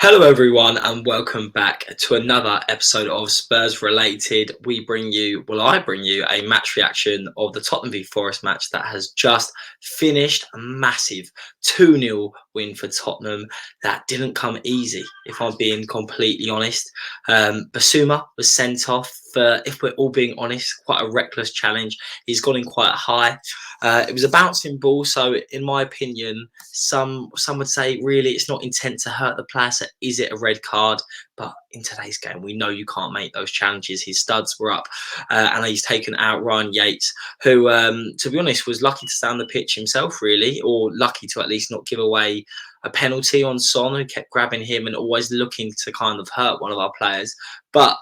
Hello, everyone, and welcome back to another episode of Spurs Related. I bring you a match reaction of the Tottenham v Forest match that has just finished. A massive 2-0 win for Tottenham. That didn't come easy, if I'm being completely honest. Basuma was sent off for, if we're all being honest, quite a reckless challenge. He's gone in quite high. It was a bouncing ball, so in my opinion, some would say really it's not intent to hurt the player. So is it a red card? But in today's game, we know you can't make those challenges. His studs were up, and he's taken out Ryan Yates, who, to be honest, was lucky to stay on the pitch himself, really, or lucky to at least not give away a penalty on Son, who kept grabbing him and always looking to kind of hurt one of our players. But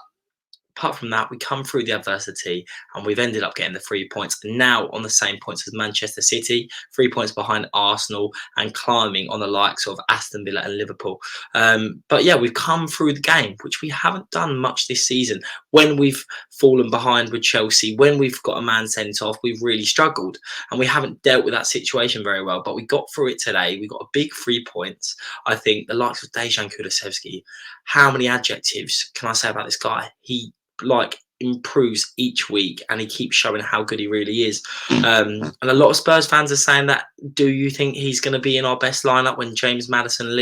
apart from that, we come through the adversity and we've ended up getting the 3 points. Now on the same points as Manchester City, 3 points behind Arsenal and climbing on the likes of Aston Villa and Liverpool. But yeah, we've come through the game, which we haven't done much this season. When we've fallen behind with Chelsea, when we've got a man sent off, we've really struggled and we haven't dealt with that situation very well. But we got through it today. We got a big 3 points. I think the likes of Dejan, Kulusevski, how many adjectives can I say about this guy? He improves each week and he keeps showing how good he really is. And a lot of Spurs fans are saying that, do you think he's going to be in our best lineup when James Maddison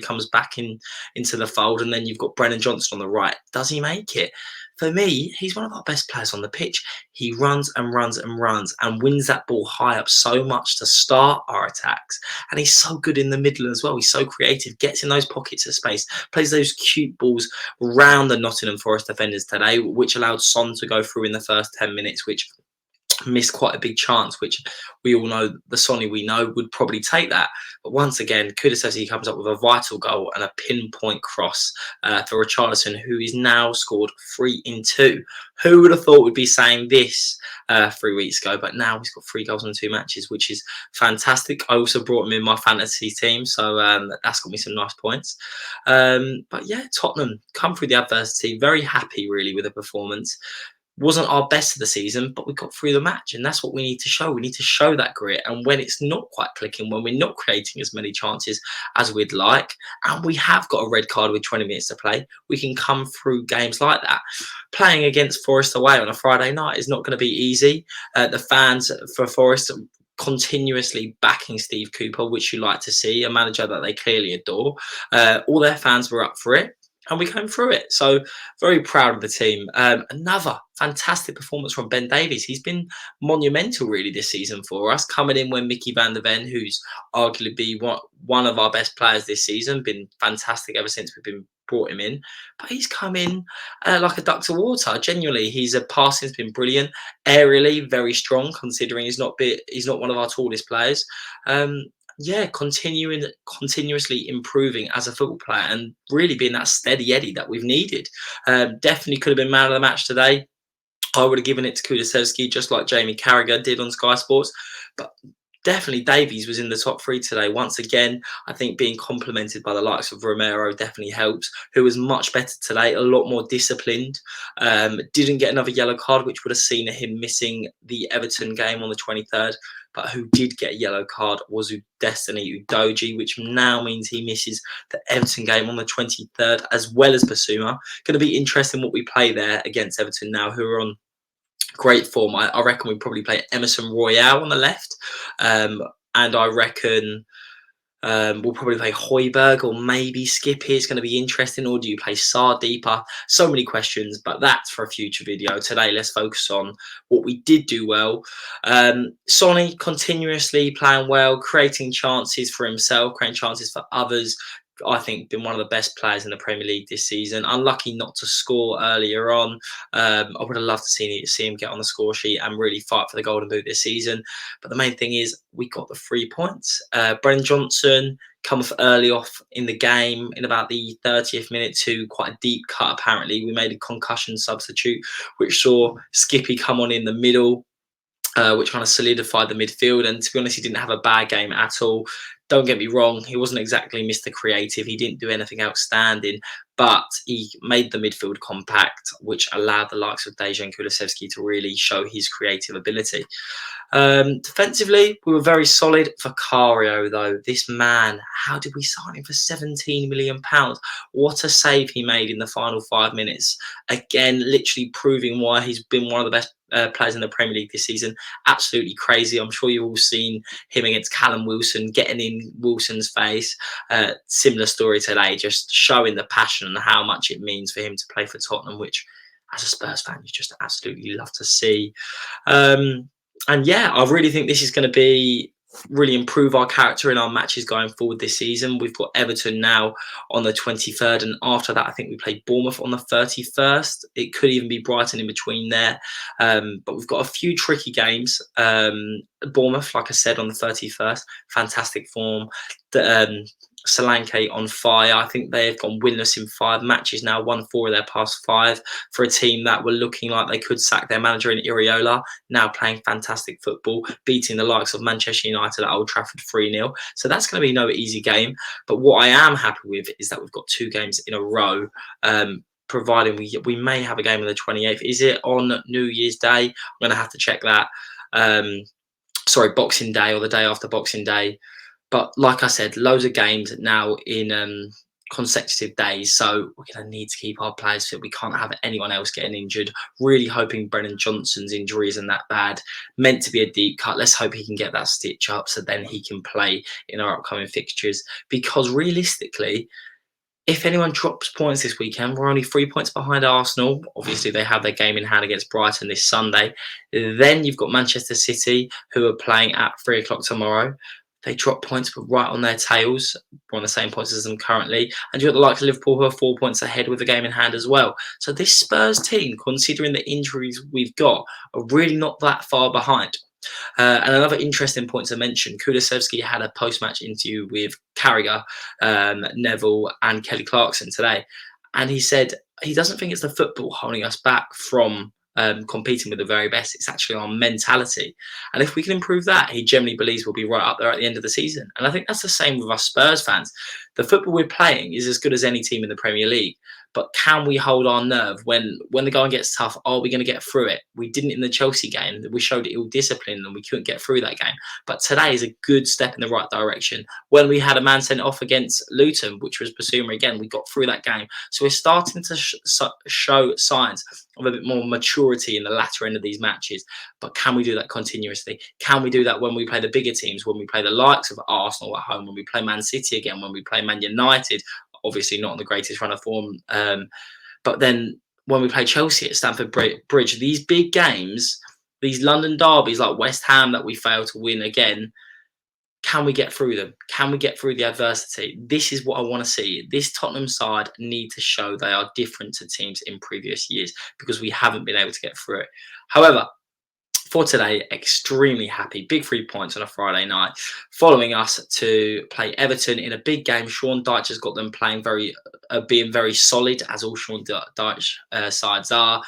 comes back into the fold, and then you've got Brennan Johnson on the right? Does he make it? For me, he's one of our best players on the pitch. He runs and runs and runs and wins that ball high up so much to start our attacks. And he's so good in the middle as well. He's so creative, gets in those pockets of space, plays those cute balls round the Nottingham Forest defenders today, which allowed Son to go through in the first 10 minutes, which missed quite a big chance, which we all know the Sonny we know would probably take that. But once again, Kulusevski comes up with a vital goal and a pinpoint cross for Richarlison, who is now scored 3 in 2. Who would have thought we'd be saying this 3 weeks ago? But now he's got 3 goals in 2 matches, which is fantastic. I also brought him in my fantasy team, so that's got me some nice points. But yeah, Tottenham come through the adversity. Very happy, really, with the performance. Wasn't our best of the season, but we got through the match, and that's what we need to show. We need to show that grit, and when it's not quite clicking, when we're not creating as many chances as we'd like, and we have got a red card with 20 minutes to play, we can come through games like that. Playing against Forest away on a Friday night is not going to be easy. The fans for Forest continuously backing Steve Cooper, which you like to see, a manager that they clearly adore. All their fans were up for it, and we came through it. So very proud of the team. Another fantastic performance from Ben Davies. He's been monumental really this season for us, coming in when Mickey van der Ven, who's arguably one of our best players this season, been fantastic ever since we've been brought him in. But he's come in like a duck to water. Genuinely, his passing's been brilliant. Aerially, very strong, considering he's not one of our tallest players. Yeah, continuously improving as a football player and really being that steady Eddie that we've needed. Definitely could have been man of the match today. I would have given it to Kulusevski, just like Jamie Carragher did on Sky Sports. But definitely Davies was in the top 3 today. Once again, I think being complimented by the likes of Romero definitely helps, who was much better today, a lot more disciplined. Didn't get another yellow card, which would have seen him missing the Everton game on the 23rd. But who did get a yellow card was Destiny Udogie, which now means he misses the Everton game on the 23rd, as well as Basuma. Going to be interesting what we play there against Everton now, who are on great form. I reckon we probably play Emerson Royale on the left, and I reckon we'll probably play Højbjerg or maybe Skippy. It's going to be interesting. Or do you play Sarr deeper? So many questions, but that's for a future video. Today, let's focus on what we did do well. Sonny continuously playing well, creating chances for himself, creating chances for others. I think been one of the best players in the Premier League this season. Unlucky not to score earlier on. I would have loved to see him get on the score sheet and really fight for the Golden Boot this season. But the main thing is we got the 3 points. Brennan Johnson comes early off in the game in about the 30th minute to quite a deep cut. Apparently, we made a concussion substitute, which saw Skippy come on in the middle. Which kind of solidified the midfield. And to be honest, he didn't have a bad game at all. Don't get me wrong, he wasn't exactly Mr. Creative. He didn't do anything outstanding, but he made the midfield compact, which allowed the likes of Dejan Kulusevski to really show his creative ability. Defensively, we were very solid. Vicario, though, this man, how did we sign him for £17 million? What a save he made in the final 5 minutes. Again, literally proving why he's been one of the best players in the Premier League this season. Absolutely crazy. I'm sure you've all seen him against Callum Wilson, getting in Wilson's face. Similar story today, just showing the passion and how much it means for him to play for Tottenham, which as a Spurs fan, you just absolutely love to see. And yeah, I really think this is going to be really improve our character in our matches going forward this season. We've got Everton now on the 23rd, and after that, I think we play Bournemouth on the 31st. It could even be Brighton in between there, but we've got a few tricky games. Bournemouth, like I said, on the 31st, fantastic form. Solanke on fire. I think they've gone winless in 5 matches now, won 4 of their past 5 for a team that were looking like they could sack their manager in Iriola, now playing fantastic football, beating the likes of Manchester United at Old Trafford 3-0. So that's going to be no easy game. But what I am happy with is that we've got 2 games in a row, providing we may have a game on the 28th. Is it on New Year's Day? I'm going to have to check that. Sorry, Boxing Day or the day after Boxing Day. But like I said, loads of games now in consecutive days. So we're going to need to keep our players fit. We can't have anyone else getting injured. Really hoping Brennan Johnson's injury isn't that bad. Meant to be a deep cut. Let's hope he can get that stitch up so then he can play in our upcoming fixtures. Because realistically, if anyone drops points this weekend, we're only 3 points behind Arsenal. Obviously, they have their game in hand against Brighton this Sunday. Then you've got Manchester City, who are playing at 3 o'clock tomorrow. They drop points, but right on their tails. We're on the same points as them currently. And you've got the likes of Liverpool, who are 4 points ahead with the game in hand as well. So this Spurs team, considering the injuries we've got, are really not that far behind. And another interesting point to mention, Kulusevski had a post-match interview with Carragher, Neville and Kelly Clarkson today. And he said he doesn't think it's the football holding us back from competing with the very best. It's actually our mentality. And if we can improve that, he generally believes we'll be right up there at the end of the season. And I think that's the same with us Spurs fans. The football we're playing is as good as any team in the Premier League. But can we hold our nerve when the going gets tough? Are we going to get through it? We didn't in the Chelsea game. We showed ill discipline and we couldn't get through that game. But today is a good step in the right direction. When we had a man sent off against Luton, which was Basuma again, we got through that game. So we're starting to show signs of a bit more maturity in the latter end of these matches. But can we do that continuously? Can we do that when we play the bigger teams, when we play the likes of Arsenal at home, when we play Man City again, when we play Man United? Obviously not on the greatest run of form. But then when we play Chelsea at Stamford Bridge, these big games, these London derbies like West Ham that we fail to win again, can we get through them? Can we get through the adversity? This is what I want to see. This Tottenham side need to show they are different to teams in previous years because we haven't been able to get through it. However, for today, extremely happy. Big 3 points on a Friday night. Following us to play Everton in a big game. Sean Dyche has got them playing being very solid, as all Sean Dyche sides are.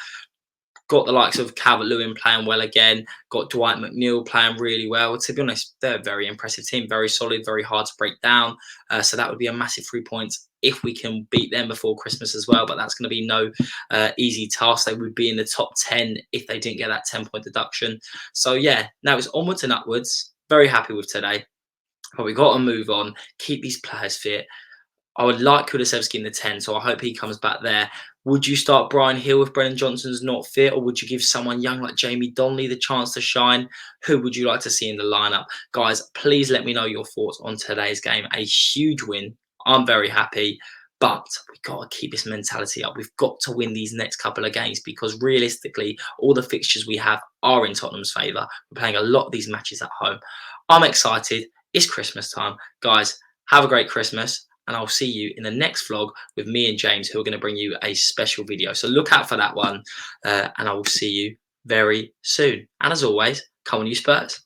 Got the likes of Calvert-Lewin playing well again. Got Dwight McNeil playing really well. To be honest, they're a very impressive team. Very solid, very hard to break down. So that would be a massive 3 points if we can beat them before Christmas as well. But that's going to be no easy task. They would be in the top 10 if they didn't get that 10-point deduction. So yeah, now it's onwards and upwards. Very happy with today. But we've got to move on. Keep these players fit. I would like Kulusevski in the 10, so I hope he comes back there. Would you start Brian Hill if Brennan Johnson's not fit, or would you give someone young like Jamie Donnelly the chance to shine? Who would you like to see in the lineup? Guys, please let me know your thoughts on today's game. A huge win. I'm very happy, but we've got to keep this mentality up. We've got to win these next couple of games because realistically, all the fixtures we have are in Tottenham's favour. We're playing a lot of these matches at home. I'm excited. It's Christmas time. Guys, have a great Christmas. And I'll see you in the next vlog with me and James, who are going to bring you a special video. So look out for that one. And I will see you very soon. And as always, come on you Spurs.